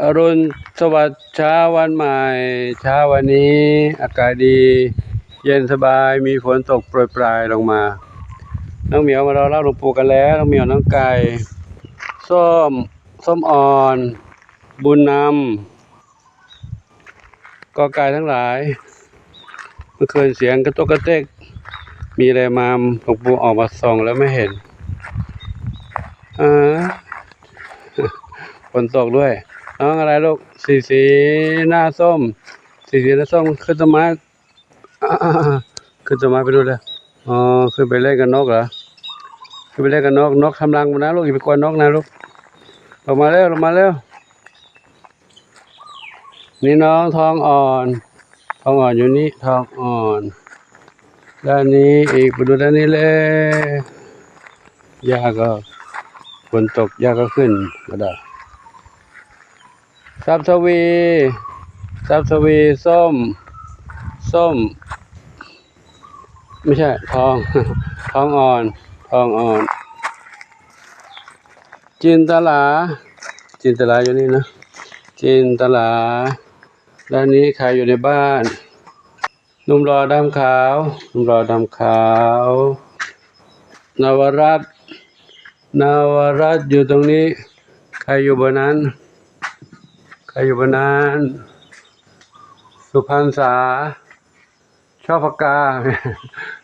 อรุณสวัสดิ์เช้าวันใหม่เช้าวันนี้อากาศดีเย็นสบายมีฝนตกโปรยปลายลงมาน้องเหมียวมารอรับหลวงปู่กันแล้วน้องเหมียวน้องไก่ส้มอ่อนบุญนำกอไก่ทั้งหลายเมื่อคืนเสียงกระตุกกระเตกมีอะไรมาหลวงปู่ออกมาส่องแล้วไม่เห็นฝนตกด้วยน้องอะไรลูกสีหน้าส้มสีหน้าส้มขึ้นต้นไม้ขึ้นต้นไม้ไปดูเลยอ๋อขึ้นไปเล่นกับนกเหรอขึ้นไปเล่นกับนกทำรังมานะลูกอย่าไปกวนนกนะลูกลงมาเร็วนี่น้องทองอ่อนอยู่นี่ทองอ่อนด้านนี้อีกไปดูด้านนี้เลยหญ้าก็ฝนตกหญ้าก็ขึ้นมาได้ทรัพย์ทวีส้มไม่ใช่ทองอ่อนจินตลาอยู่นี่นะจินตลาด้านนี้ใครอยู่ในบ้านหนุ่มรอดำขาวนวรัตน์อยู่ตรงนี้ใครอยู่บนนั้นสุพรรณษาชอบผักกา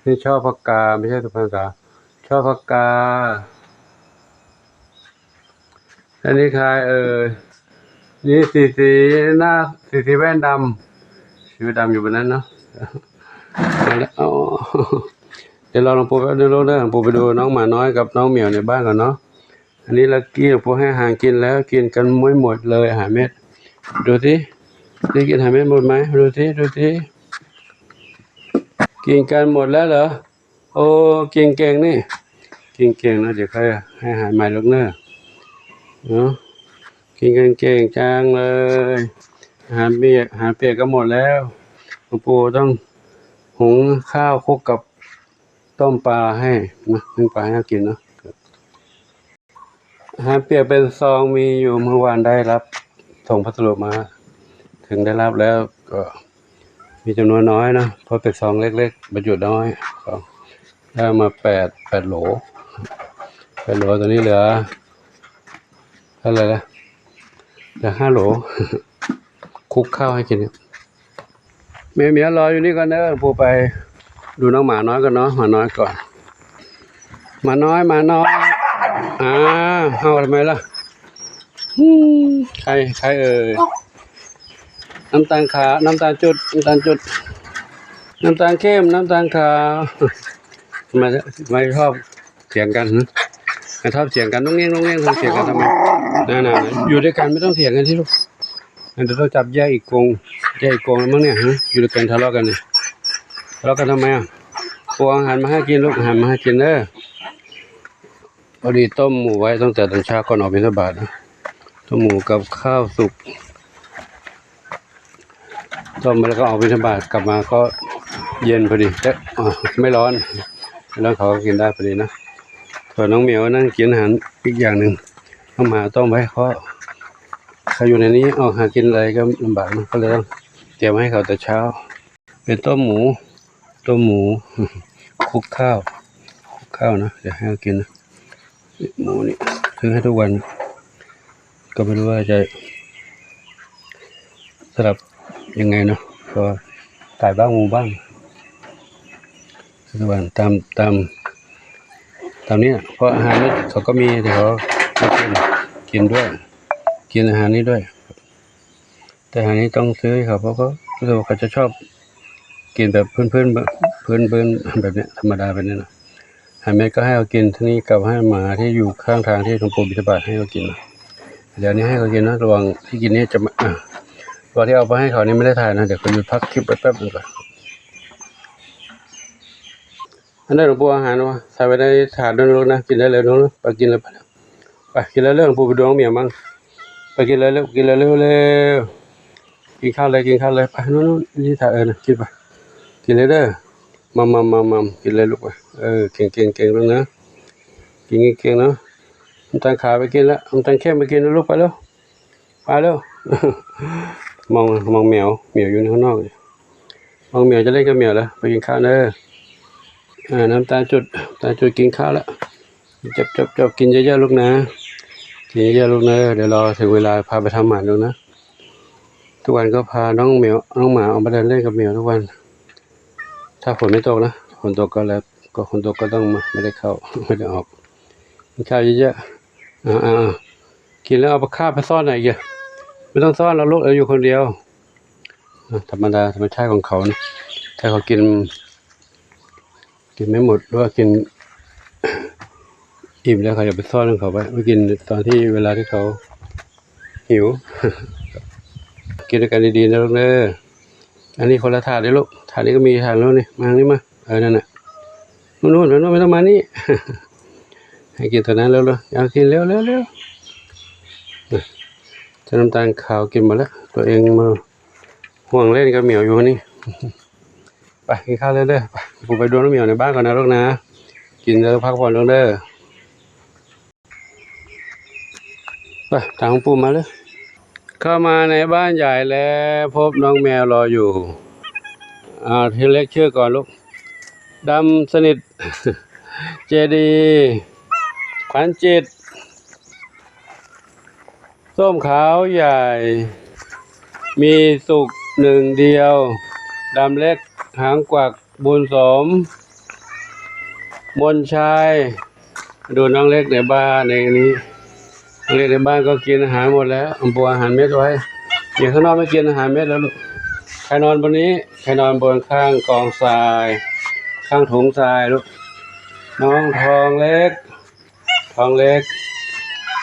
นี่ชอบผักกาไม่ใช่สุพรรณษาชอบผักกาอันนี้ใครนี่สีหน้าสีแว่นดำสีดำอยู่บนนั้นเนาะเดี๋ยวเราลองปูไปดูเรื่องปูไปดูน้องหมาน้อยกับน้องเหมียวในบ้านก่อนเนาะอันนี้ลักกี้ปูให้อาหารกินแล้วกินกันไม่หมดเลยอาหารเม็ดดูสิได้กินอาหารเม็ดหมดไหมดูสิกินกันหมดแล้วเหรอโอ้เก่งนี่เก่งนะเดี๋ยวใครให้อาหารใหม่ลูกเนอะเนาะกินกันเก่งจังเลยอาหารเปียกก็หมดแล้วหลวงปู่ต้องหุงข้าวคลุกกับต้มปลาให้นะนึ่งปลาให้กินเนาะอาหารเปียกเป็นซองมีอยู่เมื่อวานได้รับส่งพัสดุมาถึงได้รับแล้วก็มีจำนวนน้อยนะเพราะเป็นซองเล็กๆบรรจุน้อยได้มา8 โหลตอนนี้เหลือเท่าไหร่ละเหลือ5 โหลคลุกข้าวให้กินเมียรออยู่นี่ก่อนเนอะปู่ไปดูน้องหมาน้อยกันเนาะหมาน้อยก่อนหมาน้อยเฮาทำไมล่ะใครน้ำตาลขาวน้ำตาลจุดน้ำตาลเข้มน้ำตาลขาวไม่ชอบเถียงกันไม่ชอบเถียงกันน้องเงี้ยเถียงกันทำไมน่ะอยู่ด้วยกันไม่ต้องเถียงกันที่ลูกเดี๋ยวต้องจับแยกอีกกงแล้วมั้งเนี่ยอยู่ด้วยกันทะเลาะกันเนี่ยทะเลาะกันทำไมปูอาหารมาให้กินลูกอาหารมาให้กินพอดีต้มหมูไว้ตั้งแต่ตอนเช้าก่อนออกบิณฑบาตนะต้มหมูกับข้าวสุกต้มแล้วก็ออกบิณฑบาตกลับมาก็เย็นพอดีแต่ไม่ร้อนเขาก็กินได้พอดีนะส่วนน้องเหมียวนั่งกินอาหารอีกอย่างหนึ่งน้องหมาต้มไว้เขาอยู่ในนี้ออกหากินอะไรก็ลำบากนะก็เลยต้องเตรียมให้เขาแต่เช้าเป็นต้มหมูคลุกข้าวนะเดี๋ยวให้เขากินนะหมูนี่ซื้อให้ทุกวันก็ไม่รู้ว่าจะสลับยังไงเนาะก็ไก่บ้างหมูบ้างทุกวันตามนี้เพราะอาหารนี่เขาก็มีแต่เขากินด้วยกินอาหารนี้ด้วยแต่อาหารนี้ต้องซื้อเขาเพราะเขาจะชอบกินแบบพื้นแบบนี้ธรรมดาแบบนี้นะอาหารเม็ดก็ให้เขากินที่นี่กับให้หมาที่อยู่ข้างทางที่หลวงปู่บิณฑบาตให้เขากินเดี๋ยวนี้ให้เขากินนะระวังที่กินนี้จะตัวที่เอาไปให้เขานี่ไม่ได้ถ่ายนะเดี๋ยวเขาหยุดพักคลิปไปแป๊บนึงก่อนอันนี้หลวงปู่อาหารวะใส่ไว้ในถาดด้วยนะกินได้เลยนะไปกินเลยไปกินแล้วหลวงปู่ไปดูน้องเหมียวมั้งไปกินเลยเร็วกินข้าวเลยไปนู่นนี่ถ่ายนะกินไปกินเลยเด้อมัมกินเลยลูกไปเก่งแล้วนะกินเก่งเนาะน้ำตาลขาวไปกินแล้วน้ำตาลเข้มไปกินแล้วลูกไปเร็ว มองเหมียวอยู่ข้างนอกมองเหมียวจะเล่นกับเหมียวแล้วไปกินข้าวเด้อน้ำตาลจุดกินข้าวแล้วจบกินเยอะๆลูกนะกินเยอะๆลูกนะเดี๋ยวรอถึงเวลาพาไปทำหมันลูกนะทุกวันก็พาน้องหมาออกมาเดินเล่นกับเหมียวทุกวันถ้าฝนไม่ตกนะฝนตกก็แล้วก็ฝนตกก็ต้องไม่ได้เข้าไม่ได้ออกกินข้าวเยอะๆกินแล้วเอาข้าวไปซ่อนไหนเกี่ยไม่ต้องซ่อนเราลูกเราอยู่คนเดียวธรรมชาติของเขานะถ้าเขากินไม่หมดหรือว่ากินอิ่มแล้วเขาจะไปซ่อนของเขาไว้ไม่กินตอนที่เวลาที่เขาหิว กินด้วยกันดีๆนะลูกเด้ออันนี้คนละถาดเลยลูกถาดนี้ก็มีถาดแล้วนี่มานี่มานั่นน่ะนู่นไม่ต้องมานี่ ให้กินตัวนั้นเร็วๆอยากกินเร็วจะน้ำตาลขาวกินหมดแล้วตัวเองมาห่วงเล่นกับเหมียวอยู่นี่ ไปกินข้าวเด้อไปผมไปดูน้องเหมียวในบ้านก่อนนะลูกนะกินแล้วพักผ่อนลูกเด้อไปตามปู่มาเลยเข้ามาในบ้านใหญ่แล้วพบน้องแมวรออยู่ทีเล็กชื่อก่อนลูกดำสนิท เจดีขวัญจิตส้มขาวใหญ่มีสุกหนึ่งเดียวดำเล็กหางกวักบุญสมมนชัยดูน้องเล็กในบ้านในนี้น้องเล็กในบ้านก็กินอาหารหมดแล้วปูอาหารเม็ดไว้อย่างข้างนอกไม่กินอาหารเม็ดแล้วลูกใครนอนบนนี้ใครนอนบนข้างกองทรายข้างถุงทรายลูกน้องทองเล็ก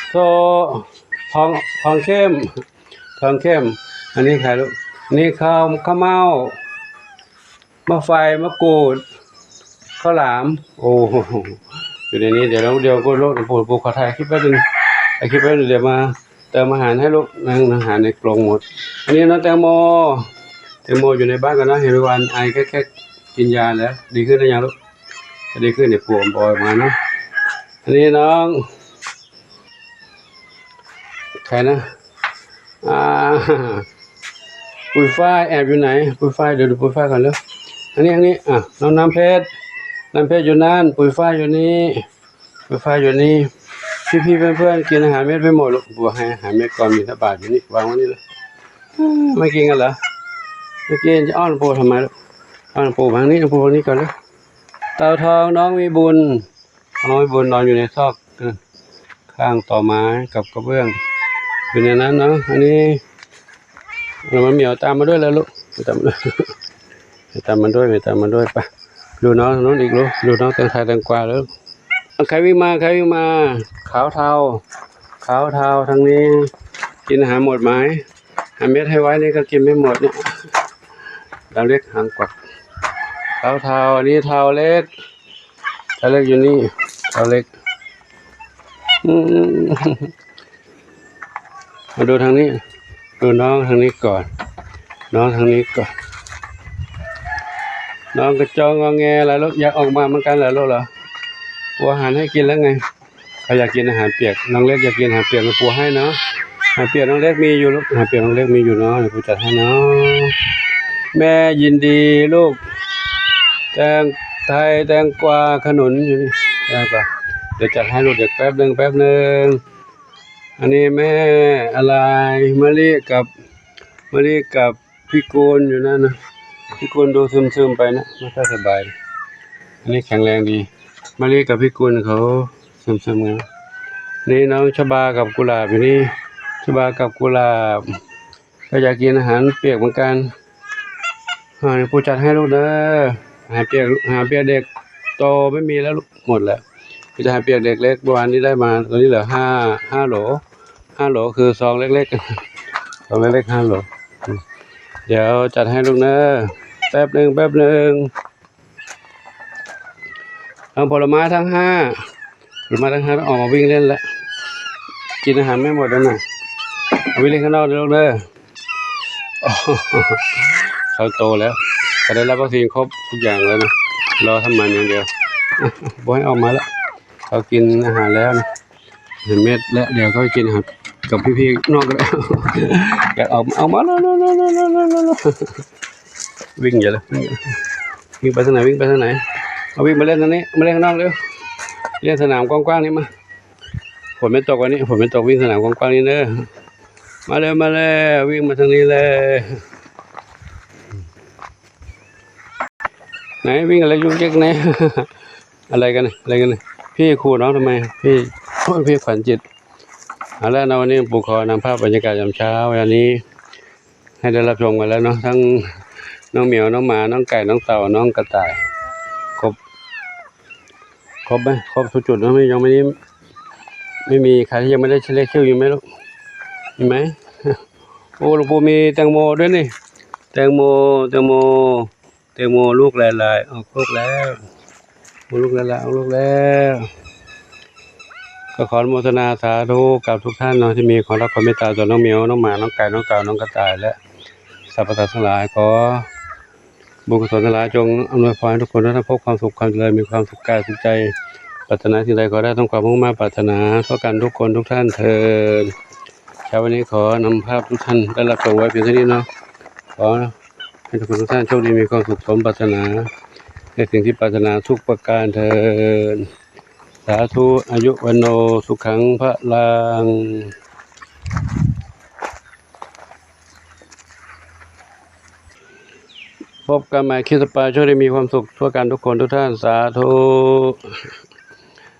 โซทองเข้มอันนี้ใครลูกนี่ข้าวเม่ามะไฟมะกรูดข้าวหลามโอ้อยู่ในนี้เดี๋ยวก็ลูกปู่ขอถ่ายคลิปไว้ดึงคลิปไว้เดี๋ยวมาเติมอาหารให้ลูกนั่งอาหารในกรงหมดอันนี้น้องแตงโมอยู่ในบ้านกันนะเห็นวันไอแค่กินยาแล้วดีขึ้นหรือยังลูกดีขึ้นเนี่ยปวดบ่อยมาเนาะอันนี้น้องใครนะปุยฝ้ายแอบอยู่ไหนปุยฝ้ายเดี๋ยวดูปุยฝ้ายก่อนเลยอันนี้น้องน้ำเพชรอยู่นั่นปุยฝ้ายอยู่นี่พี่เพื่อนกินอาหารเม็ดไปหมดลูกบัวให้อาหารเม็ดก่อนมี10 บาทอยู่นี่วางไว้นี่เลยไม่กินกันเหรอไม่กินจะอ้อนปูทำไมลูกอ้อนปูทางนี้ก่อนเลยเต่าทองน้องมีบุญนอนอยู่ในซอกข้างต่อไม้กับกระเบื้องอยู่ในนั้นเนาะอันนี้มันเหมียวตามมาด้วยแล้วลูกตามมันด้วยไปดูน้องอีกลูกดูน้องแตงกวาแล้วใครวิ่งมาขาวเทาทางนี้กินอาหารหมดไหมอาเม็ดให้ไว้นี่ก็กินไม่หมดเนี่ยเราเล็กหางกวักขาวเทาอันนี้เทาเล็กอยู่นี่เทาเล็กมาดูทางนี้ดูน้องทางนี้ก่อนน้องกระจองงอแงอะไรลูกอยากออกมาเหมือนกันเหรอลูกเหรอปูอาหารให้กินแล้วไงเขาอยากกินอาหารเปียกน้องเล็กอยากกินอาหารเปียกปูให้เนาะอาหารเปียกน้องเล็กมีอยู่ลูกอาหารเปียกน้องเล็กมีอยู่เนาะเดี๋ยวปูจัดให้เนาะแม่ยินดีลูกแตงกวาขนุนอยู่นี่ได้ปะเดี๋ยวจัดให้ลูกเดี๋ยวแป๊บหนึ่งอันนี้แม่อะไรมะลิกับพี่กูลอยู่นั่นนะพี่กูลดูซึมๆไปนะไม่ค่อยสบายอันนี้แข็งแรงดีมะลิกับพี่กุลเขาซึมๆนะนี่น้องชบากับกุหลาบอยู่นี่ก็อยากกินอาหารเปียกเหมือนกันผู้จัดให้ลูกเด้ออาหารเปียกเด็กโตไม่มีแล้วลูกหมดแล้วอาหารเปียกเด็กเล็กเมื่อวานนี้ได้มาตอนนี้เหลือ5 โหลคือซองเล็กๆซองเล็กๆ5 โหลเดี๋ยวจัดให้ลูกเด้อแป๊บหนึ่งเอาผลไม้ทั้ง5ต้องออกมาวิ่งเล่นแล้วกินอาหารไม่หมดแล้วนะวิ่งเล่นข้างนอกเลยลูกเด้อเขาโตแล้วก็ได้รับวัคซีนครบทุกอย่างแล้วนะรอทำมันอย่างเดียวบอยออกมาแล้วเขากินอาหารแล้วนะเห็นเม็ดแล้วเดี๋ยวเขากินอาหาร กับพี่ๆนอกก็ได้อยากเอามาแล้ววิ่งอย่าเลยวิ่งไปทางไหนวิ่งไปทางไหนเอาวิ่งมาเล่นตรงนี้มาเล่นข้างนอกเร็วเล่นสนามกว้างๆนี่มาฝนไม่ตกวันนี้ฝนไม่ตกวิ่งสนามกว้างๆนี่เนอะมาเลยวิ่งมาทางนี้เลยไหนวิ่งอะไรยุ่งยากไหน อะไรกันพี่ครูน้องทำไมพี่ขวัญจิตแล้วในวันนี้ปู่ขอนำภาพบรรยากาศยามเช้าวันนี้ให้ได้รับชมกันแล้วเนาะทั้งน้องเหมียวน้องหมาน้องไก่น้องเต่าน้องกระต่ายครบไหมครบทุกจุดนะยังไม่มีใครที่ยังไม่ได้เช็คคิวอยู่ไหมลูกมีไหมโอ้หลวงปู่มีแตงโมด้วยนี่แตงโมลูกลายออกลูกแล้วลูกลายออกลูกแล้วก็ขออนุโมทนาสาธุกับทุกท่านเนาะที่มีความรักความเมตตาต่อน้องเหมียวน้องหมาน้องไก่น้องเต่าน้องกระต่ายและสรรพสัตว์ทั้งหลายขอบุญกุศลทั้งหลายจงอำนวยพรให้ทุกคนได้พบความสุขความเจริญมีความสุขกายสุขใจปรารถนาสิ่งใดขอได้ต้องความมุ่งมั่นปรารถนาเท่ากันทุกคนทุกท่านเถิดเช้าวันนี้ขอนำภาพทุกท่านได้รับชมไว้เพียงเท่านี้เนาะขอให้ทุกคนทุกท่านโชคดีมีความสุขสมปรารถนาในสิ่งที่ปรารถนาทุกประการเถิดสาธุอายุวันโนสุขังพลังพบกันใหม่คลิปต่อไปช่วยได้มีความสุขทั่วกันทุกคนทุกท่านสาธุ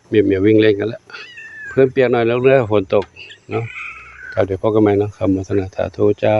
เมียววิ่งเล่นกันแล้วเพื่อนเปียกหน่อยแล้วเรื่องฝนตกเนาะเดี๋ยวพบกันใหม่เนาะคำโมทนาสาธุเจ้า